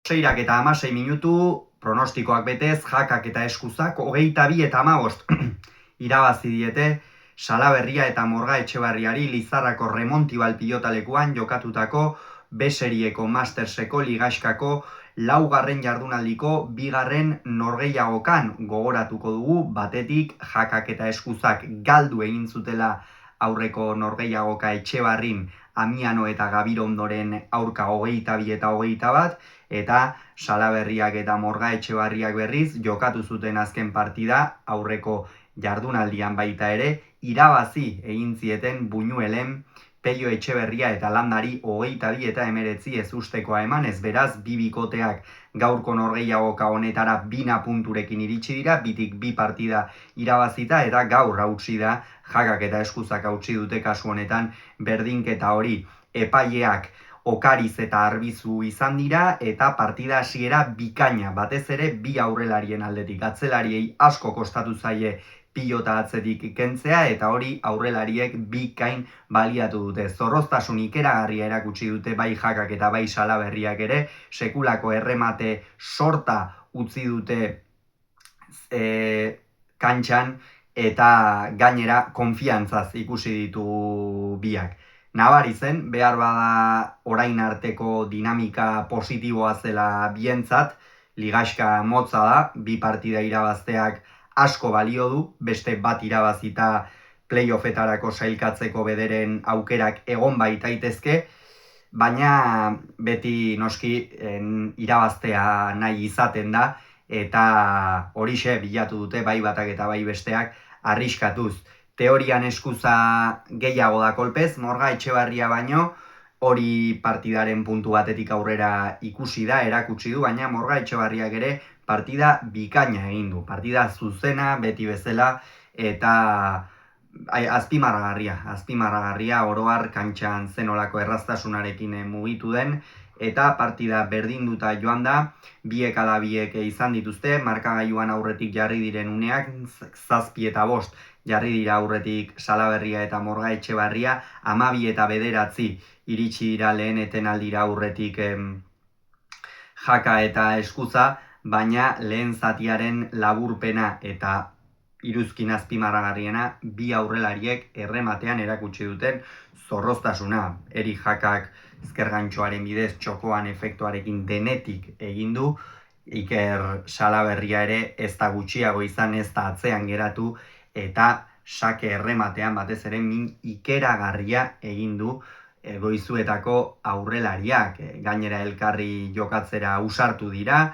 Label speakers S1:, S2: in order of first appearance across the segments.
S1: Seirak eta 16 minutu, pronostikoak betez, jakak eta eskuzak, 22 eta 15 irabazi diete, Salaberria eta Morga Etxebarriari Lizarrako Remontibal pilotalekuan jokatutako B-serieko Masterseko ligaxkako laugarren jardunaldiko bigarren norgehiagokan gogoratuko dugu batetik jakak eta eskuzak galdu egin zutela aurreko norgehiagoka Etxebarrin Amiano eta Gabirondoren aurka 22 eta 21, eta Salaberriak eta Morga Etxebarriak berriz jokatu zuten azken partida aurreko jardunaldian baita ere, irabazi egin zieten Buñuelen Peio Etxeberria eta Landari 22 eta 19 ezustekoa emanez, beraz, bi bikoteak gaurko norgehiagoka honetara 2 punturekin iritsi dira, bitik 2 partida irabazita, eta gaur hautsi da, jakak eta eskuzak hautsi dute kasu honetan, berdinketa hori epaileak Okariz eta Arbizu izan dira, eta partida hasiera bikaina, batez ere bi aurrelarien aldetik. Atzelariei asko kostatu zaie pilota atzetik kentzea, eta hori aurrelariek bikain baliatu dute. Zorroztasun ikeragarria erakutsi dute bai jakak eta bai Salaberriak ere, sekulako erremate sorta utzi dute kantxan, eta gainera konfiantzaz ikusi ditu biak. Nabari zen, behar bada orain arteko dinamika positiboa zela bientzat, ligaxka motza da, bi partida irabazteak asko balio du, beste bat irabazita playoffetarako sailkatzeko bederen aukerak egon baitaitezke, baina beti noski irabaztea nahi izaten da, eta horixe bilatu dute bai batak eta bai besteak arriskatuz. Teorian eskuza gehiago da kolpez, Morga Etxebarria baino, hori partidaren puntu batetik aurrera ikusi da, erakutsi du, baina Morga Etxebarriak ere partida bikaina egin du. Partida zuzena, beti bezala, eta azpimarragarria oroar kantxan zenolako erraztasunarekin mugitu den, eta partida berdinduta joan da, biek ala biek izan dituzte, markagailuan aurretik jarri diren uneak, 7 eta 5 jarri dira aurretik Salaberria eta Morga Etxebarria, 12 eta 9 iritsi dira lehen etenaldira aurretik jaka eta eskuza, baina lehen zatiaren laburpena eta iruzkin azpimarragarriena bi aurrelariek errematean erakutsi duten zorroztasuna. Eri jakak ezkergantxoaren bidez txokoan efektuarekin denetik egin du, Iker Salaberria ere ez da gutxiago izan, ez da atzean geratu, eta sake errematean batez ere min ikeragarria egin du Goizuetako aurrelariak. Gainera elkarri jokatzera ausartu dira,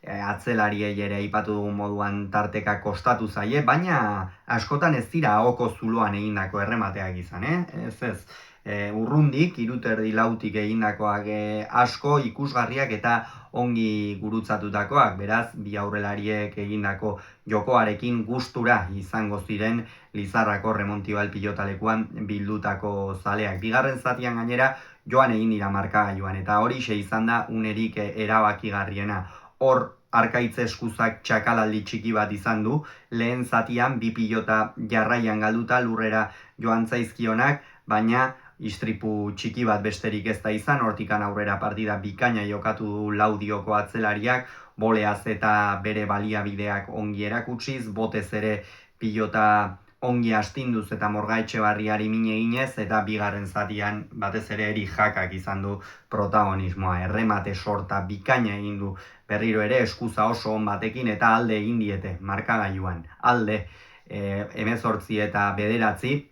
S1: atzelariei ere aipatu dugun moduan tarteka kostatu zaie, baina askotan ez dira ahoko zuloan egindako erremateak izan, ez. Urrundik, iruterdi lautik egindakoak asko, ikusgarriak eta ongi gurutzatutakoak, beraz, bi aurrelariek egindako jokoarekin gustura izango ziren Lizarrako Remontibal pilotalekuan bildutako zaleak. Bigarren zatian gainera joan egin dira markagailuan, eta hori izan da unerik erabakigarriena. Hor Arkaitz eskuzak txakalaldi txiki bat izan du, lehen zatian bi pilota jarraian galduta lurrera joan zaizkionak, baina istripu txiki bat besterik ez da izan, hortikan aurrera partida bikaina jokatu du Laudioko atzelariak, boleaz eta bere baliabideak ongi erakutsiz, botez ere pilota ongi astinduz eta Morga Etxebarriari min eginez, eta bigarren zatian batez ere eri jakak izan du protagonismoa, erremate sorta bikaina egin du berriro ere eskuza oso on batekin, eta alde egin diete markagailuan, alde 18 eta 9,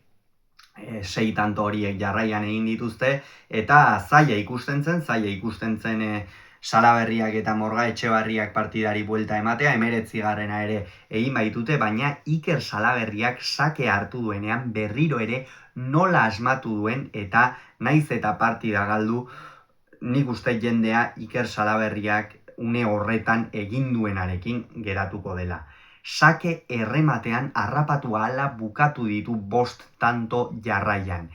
S1: 6 tanto horiek jarraian egin dituzte, eta zaila ikusten zen Salaberriak eta Morga Etxebarriak partidari buelta ematea, 19 ere egin baitute, baina Iker Salaberriak sake hartu duenean berriro ere nola asmatu duen, eta naiz eta partida galdu, nik uste jendea Iker Salaberriak une horretan egin duenarekin geratuko dela. Sake errematean harrapatu ahala bukatu ditu 5 tanto jarraian.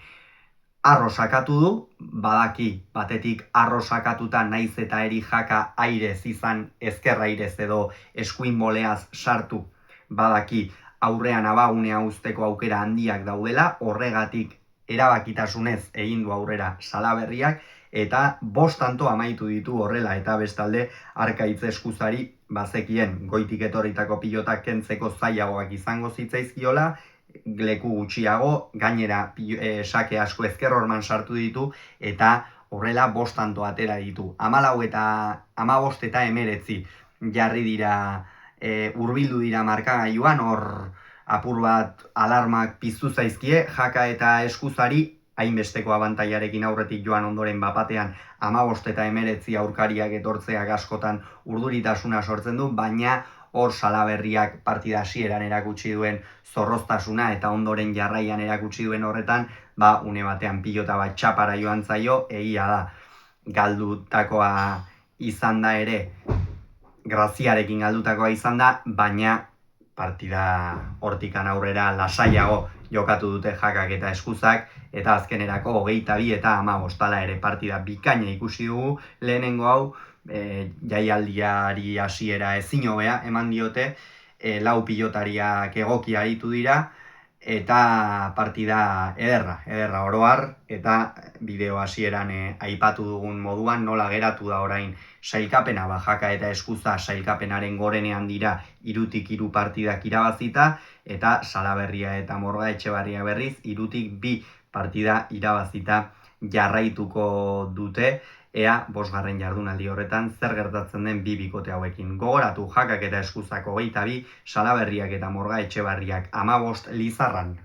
S1: Arro sakatu du, badaki batetik arro sakatuta naiz eta eri jaka airez izan, ezker airez edo eskuin boleaz sartu, badaki aurrean abagunea uzteko aukera handiak daudela, horregatik erabakitasunez egin du aurrera Salaberriak, eta 5 tanto amaitu ditu horrela, eta bestalde Arkaitz Eskuzari bazekien goitik etorritako pilotak kentzeko zailagoak izango zitzaizkiola, leku gutxiago, gainera sake asko ezker horman sartu ditu, eta horrela 5 tanto atera ditu. 14 eta 15 eta 19 jarri dira, hurbildu dira markagailuan, hor apur bat alarmak piztu zaizkie, Jaka eta Eskuzari hainbesteko abantailarekin aurretik joan ondoren bapatean 15 eta 19 aurkariak etortzeak askotan urduritasuna sortzen du, baina hor Salaberriak partida hasieran erakutsi duen zorroztasuna eta ondoren jarraian erakutsi duen horretan, une batean pilota bat txapara joan zaio, egia da galdutakoa izan da ere, graziarekin galdutakoa izan da, baina partida hortikan aurrera lasaiago jokatu dute Jakak eta Eskuzak, eta azkenerako 22 eta 15 ere partida bikaina ikusi dugu. Lehenengo hau, jaialdiari hasiera ezin hobea eman diote, 4 pilotariak egoki aritu dira, eta partida ederra oro har, eta bideo hasieran aipatu dugun moduan nola geratu da orain sailkapena, Jaka eta Eskuza sailkapenaren gorenean dira 3-3 partidak irabazita, eta Salaberria eta Morga Etxebarria berriz 3-2 partida irabazita jarraituko dute, ea 5. jardunaldi horretan zer gertatzen den bi bikote hauekin. Gogoratu, Jakak eta Eskuzak 22, Salaberriak eta Morga Etxebarriak 15 Lizarran.